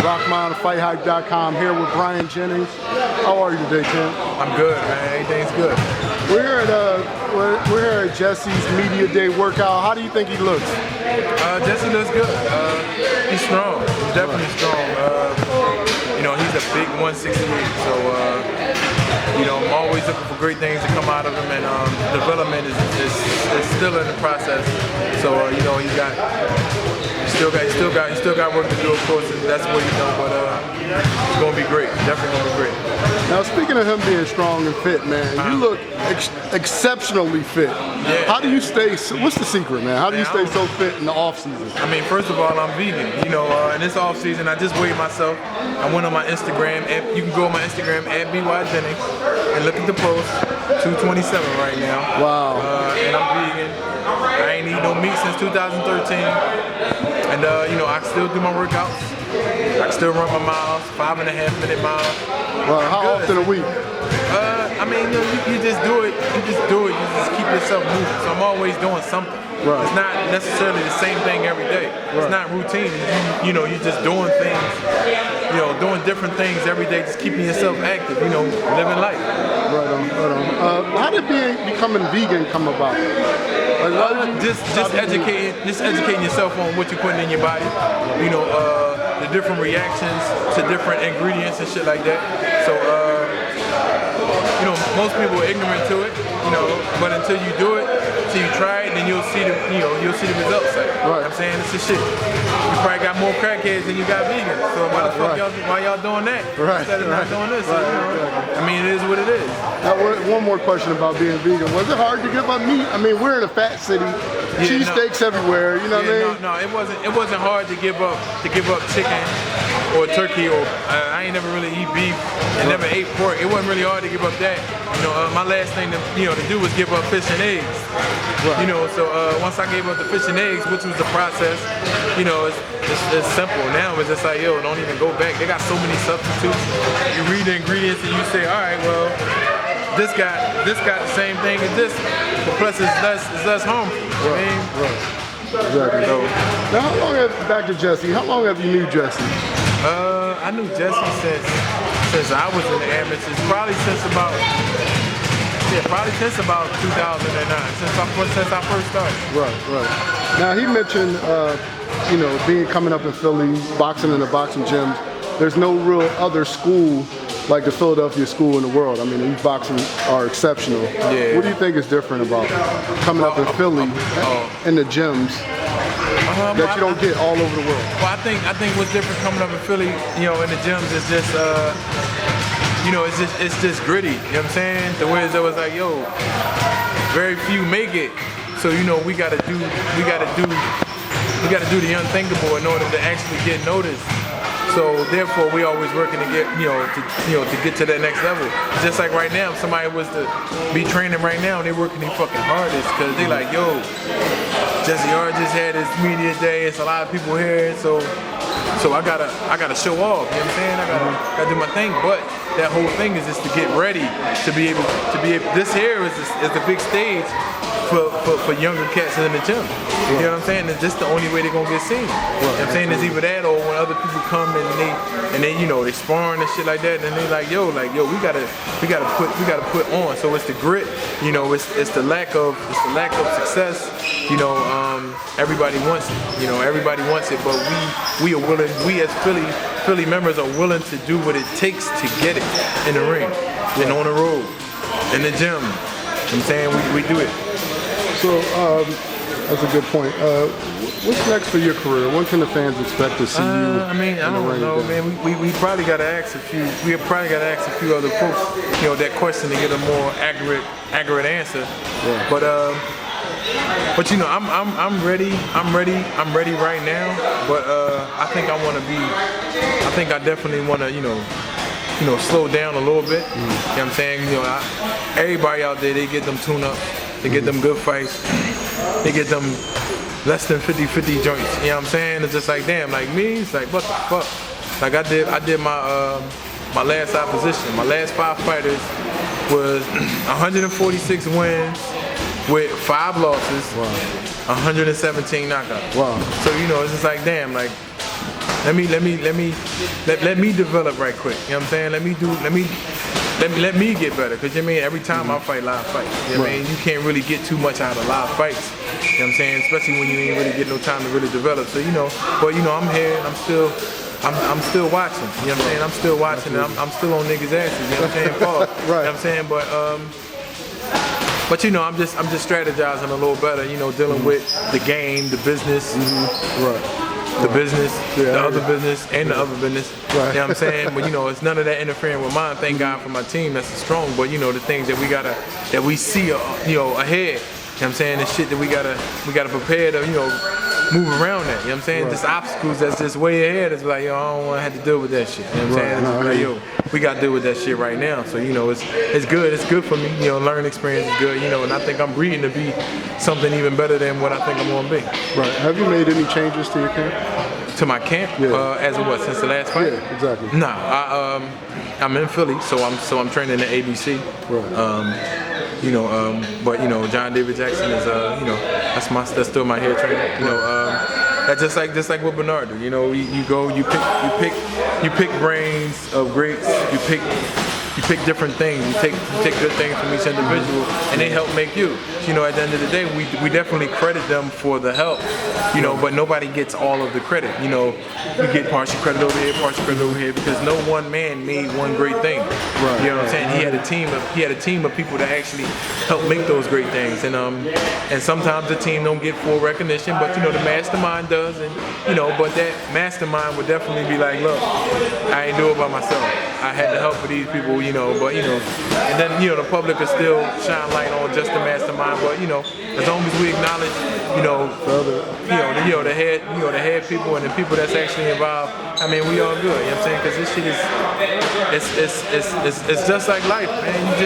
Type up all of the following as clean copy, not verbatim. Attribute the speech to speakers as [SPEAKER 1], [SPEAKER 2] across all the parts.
[SPEAKER 1] Rockman, FightHype.com, here with Bryant Jennings. How are you today, Ken?
[SPEAKER 2] I'm good, man. Everything's good.
[SPEAKER 1] We're here at Jesse's Media Day workout. How do you think he looks?
[SPEAKER 2] Jesse looks good. He's strong. He's definitely strong. He's a big 168. So, I'm always looking for great things to come out of him, and development is still in the process. So, he's still got work to do, of course, and that's what but it's gonna be great. Definitely gonna be great.
[SPEAKER 1] Now, speaking of him being strong and fit, man, you look exceptionally fit.
[SPEAKER 2] Yeah.
[SPEAKER 1] How do you stay? What's the secret, man? How do you stay so fit in the off season?
[SPEAKER 2] I mean, first of all, I'm vegan. In this off season, I just weighed myself. I went on my Instagram. You can go on my Instagram at Bryant Jennings and look at the post. 227 right now.
[SPEAKER 1] Wow.
[SPEAKER 2] And I'm vegan. I ain't eat no meat since 2013. And I still do my workouts. I still run my miles, 5.5-minute miles.
[SPEAKER 1] Well, how often a week?
[SPEAKER 2] You just do it. You just keep yourself moving. So I'm always doing something.
[SPEAKER 1] Right.
[SPEAKER 2] It's not necessarily the same thing every day. Right. It's not routine. You're just doing things. Doing different things every day, just keeping yourself active. Living life.
[SPEAKER 1] Right on. How did becoming vegan come about? Like, why did you
[SPEAKER 2] just educating yourself on what you're putting in your body. The different reactions to different ingredients and shit like that. So, most people are ignorant to it, but until you do it, until you try it, then you'll see the results.
[SPEAKER 1] Right.
[SPEAKER 2] I'm saying it's the shit. You probably got more crackheads than you got vegans. So why y'all doing that?
[SPEAKER 1] Right.
[SPEAKER 2] Instead of not doing this.
[SPEAKER 1] Right.
[SPEAKER 2] I mean, it is what it is.
[SPEAKER 1] Now, one more question about being vegan. Was it hard to give up meat? I mean, we're in a fat city. Cheesesteaks everywhere. You know what I mean?
[SPEAKER 2] No, it wasn't hard to give up chicken or turkey, or I ain't never really eat beef and never ate pork. It wasn't really hard to give up that. My last thing to do was give up fish and eggs.
[SPEAKER 1] Right.
[SPEAKER 2] So once I gave up the fish and eggs, which was the process, it's simple. Now it's just like, don't even go back. They got so many substitutes. You read the ingredients and you say, all right, well, this got the same thing as this, but plus it's less harmful.
[SPEAKER 1] Right. Exactly. So, now, how long back to Jesse? How long have you knew Jesse?
[SPEAKER 2] I knew Jesse since I was in the amateurs. Probably since about 2009. Since I first started.
[SPEAKER 1] Right. Now he mentioned, coming up in Philly, boxing in the boxing gyms. There's no real other school like the Philadelphia school in the world. I mean, these boxing are exceptional.
[SPEAKER 2] Yeah.
[SPEAKER 1] What do you think is different about coming up in Philly in the gyms that you don't get all over the world?
[SPEAKER 2] Well, I think what's different coming up in Philly, in the gyms is just, it's just gritty. You know what I'm saying? The way it was like, very few make it. So we gotta do the unthinkable in order to actually get noticed. So therefore, we always working to get, to get to that next level. Just like right now, if somebody was to be training right now, they're working their fucking hardest because they like, Jesse R just had his media day. It's a lot of people here, so I gotta show off. You know what I'm saying? I gotta do my thing. But that whole thing is just to get ready to be able. This here is the big stage for younger cats in the gym. You know what I'm saying? It's just the only way they're gonna get seen. You know what I'm saying? It's either that or when other people come and they they sparring and shit like that, and they like, we gotta put on. So it's the grit, it's the lack of success. Everybody wants it. Everybody wants it, but we are willing. We as Philly members are willing to do what it takes to get it in the ring and on the road, in the gym. You know what I'm saying? We do it.
[SPEAKER 1] So that's a good point. What's next for your career? When can the fans expect to see you?
[SPEAKER 2] I don't know, man. We probably got to ask a few. We probably got to ask a few other folks, that question to get a more accurate answer.
[SPEAKER 1] Yeah.
[SPEAKER 2] But I'm ready. I'm ready right now. But I think I definitely want to, slow down a little bit. You know what I'm saying? Everybody out there, they get them tune-ups. They get them good fights. They get them less than 50-50 joints. You know what I'm saying? It's just like, damn, like me, it's like, what the fuck? Like I did my last opposition. My last 5 fighters was 146 wins with 5 losses, 117 knockouts.
[SPEAKER 1] Wow.
[SPEAKER 2] So it's just like, damn, like Let me develop right quick. You know what I'm saying? Let me get better. Cause you know what I mean, every time I fight live fights, you know what I mean, you can't really get too much out of live fights. You know what I'm saying? Especially when you ain't really get no time to really develop. So but I'm here and I'm still watching. You know what I'm saying? I'm still watching and I'm still on niggas' asses. You know what I'm saying? Paul.
[SPEAKER 1] Right.
[SPEAKER 2] You know what I'm saying? But I'm just strategizing a little better. Dealing with the game, the business.
[SPEAKER 1] Right.
[SPEAKER 2] The business, the other business, and the other business.
[SPEAKER 1] Right.
[SPEAKER 2] You know what I'm saying? But it's none of that interfering with mine. Thank God for my team that's strong. But the things that we see ahead. You know what I'm saying? The shit that we gotta prepare to move around that. You know what I'm saying? Just obstacles that's just way ahead. It's like I don't want to have to deal with that shit. You know what I'm saying? It's like we gotta deal with that shit right now. So it's good. It's good for me. Learning experience is good. And I think I'm breeding to be something even better than what I think I'm gonna be.
[SPEAKER 1] Right. Have you made any changes to your camp?
[SPEAKER 2] To my camp?
[SPEAKER 1] Yeah.
[SPEAKER 2] As of what? Since the last fight?
[SPEAKER 1] Yeah, exactly.
[SPEAKER 2] Nah. I'm in Philly, so I'm training at ABC.
[SPEAKER 1] Right.
[SPEAKER 2] But John David Jackson is that's still my head trainer. That's just like what Bernard do. You go, you pick brains of greats. You pick different things. You take good things from each individual, and they help make you. At the end of the day, we definitely credit them for the help. But nobody gets all of the credit. You get partial credit over here, partial credit over here, because no one man made one great thing.
[SPEAKER 1] Right.
[SPEAKER 2] You know what I'm saying? He had a team of people that actually help make those great things, and sometimes the team don't get full recognition, but the mastermind does, and but that mastermind would definitely be like, look, I ain't do it by myself. I had the help of these people, and then the public will still shine light on just the mastermind, but as long as we acknowledge, the head people and the people that's actually involved, I mean, we all good. You know what I'm saying? Because this shit it's just like life, man.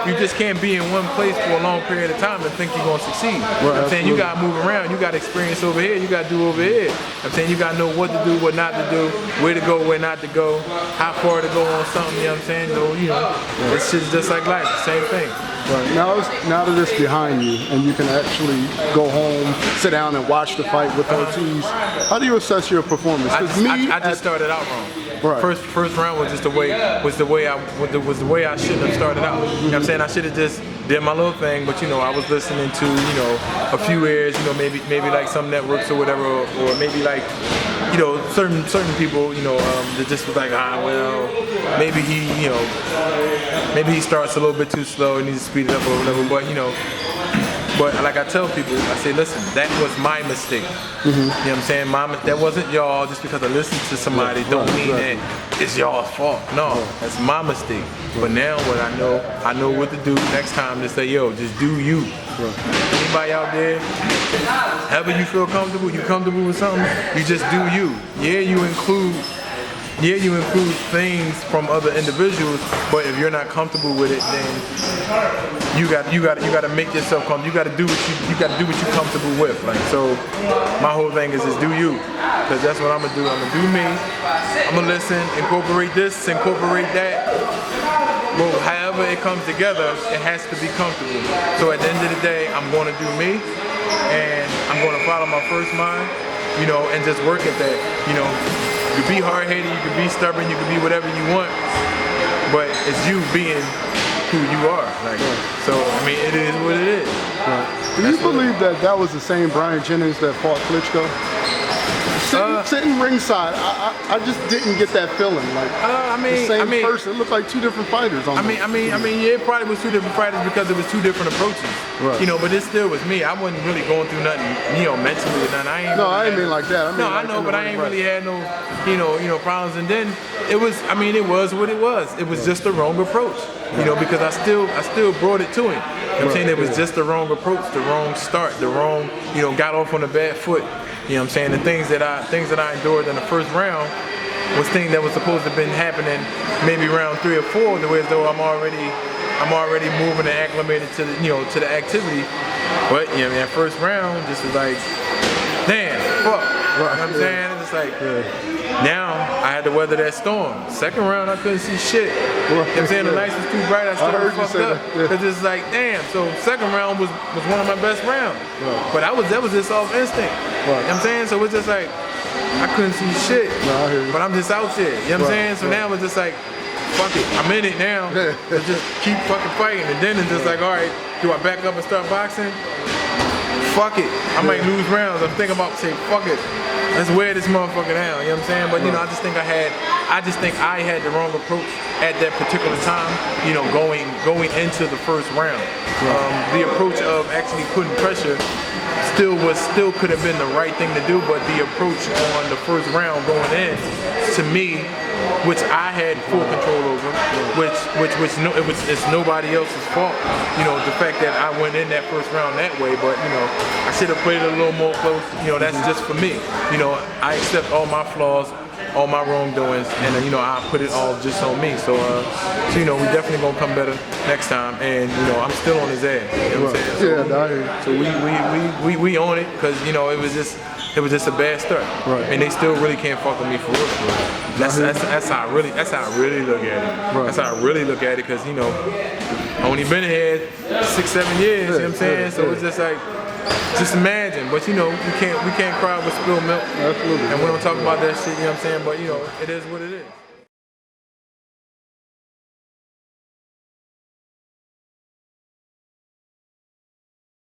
[SPEAKER 2] You just can't be in one place for a long period of time and think you're gonna succeed.
[SPEAKER 1] Right,
[SPEAKER 2] you know what I'm saying? You gotta move around. You gotta experience over here. You gotta do over here. You know what I'm saying? You gotta know what to do, what not to do, where to go, where not to go, how far to go on something. You know what I'm saying? So it's just like life. Same thing.
[SPEAKER 1] Right. Now that it's behind you and you can actually go home, sit down and watch the fight with Ortiz, how do you assess your performance?
[SPEAKER 2] I just started out wrong.
[SPEAKER 1] Right.
[SPEAKER 2] First round was just the way I shouldn't have started out. You know what I'm saying? I should have just did my little thing, but I was listening to a few ears, maybe like some networks or whatever, or maybe like certain people, that just was like, maybe he starts a little bit too slow and needs to speed it up or whatever, but like I tell people, I say, listen, that was my mistake. You know what I'm saying? That wasn't y'all. Just because I listened to somebody don't mean that it's y'all's fault. No, that's my mistake. But now what I know what to do next time to say, yo, just do you. Anybody out there, however you feel comfortable, you comfortable with something, you just do you. Yeah, you include things from other individuals, but if you're not comfortable with it, then you got to make yourself comfortable. You got to do what you're comfortable with. Like, so my whole thing is just do you, because that's what I'm gonna do. I'm gonna do me. I'm gonna listen, incorporate this, incorporate that. Well, however it comes together, it has to be comfortable. So at the end of the day, I'm gonna do me, and I'm gonna follow my first mind, and just work at that. You can be hard-headed, you can be stubborn, you can be whatever you want, but it's you being who you are. So I mean, it is what it is.
[SPEAKER 1] Right. Do you believe that was the same Bryant Jennings that fought Klitschko? Sitting ringside, I just didn't get that feeling. The same person. It looked like two different fighters. Yeah,
[SPEAKER 2] it probably was two different fighters because it was two different approaches.
[SPEAKER 1] Right.
[SPEAKER 2] But it still was me. I wasn't really going through nothing, mentally or nothing.
[SPEAKER 1] I didn't mean like that.
[SPEAKER 2] I know, but I ain't really had no, problems. And then it was what it was. It was just the wrong approach. Because I still brought it to him. I'm saying it was just the wrong approach, the wrong start, the wrong, got off on a bad foot. You know what I'm saying? The things that I endured in the first round was things that was supposed to have been happening maybe round 3 or 4, the way as though I'm already moving and acclimated to the to the activity. But that first round just was like, damn, fuck. You know what I'm saying? It's like now I had to weather that storm. Second round I couldn't see shit. You know what I'm saying? The lights was too bright, I started fucked up. Cause it's like, damn, so second round was one of my best rounds. But that was just off instinct. You know what I'm saying? So it's just like, I couldn't see shit.
[SPEAKER 1] No, I hear you.
[SPEAKER 2] But I'm just out there. You know what I'm saying? So
[SPEAKER 1] Right.
[SPEAKER 2] now it's just like, fuck it. I'm in it now. So just keep fucking fighting. And then it's just like, all right, do I back up and start boxing? Fuck it. I might lose rounds. I'm thinking about saying, fuck it. Let's wear this motherfucker down. You know what I'm saying? But you know, I just think I had the wrong approach at that particular time. You know, going into the first round. The approach of actually putting pressure still could have been the right thing to do, but the approach on the first round going in, to me, which I had full control over, it's nobody else's fault. You know, the fact that I went in that first round that way, but you know, I should have played it a little more close. You know, that's just for me. You know, I accept all my flaws, all my wrongdoings, and you know, I put it all just on me. So you know, we definitely gonna come better next time, and you know, I'm still on his ass. You know what I'm saying?
[SPEAKER 1] Yeah, I hear you.
[SPEAKER 2] So we own it, because you know, it was just a bad start.
[SPEAKER 1] Right.
[SPEAKER 2] And they still really can't fuck with me for real. That's how I really look at it.
[SPEAKER 1] Right.
[SPEAKER 2] That's how I really look at it, because you know, I only been here 6-7 years. You know what I'm saying? So it's just like, just imagine. But you know, we can't cry with spilled milk.
[SPEAKER 1] Absolutely.
[SPEAKER 2] And we don't talk about that shit. You know what I'm saying? But you know, it is what it is.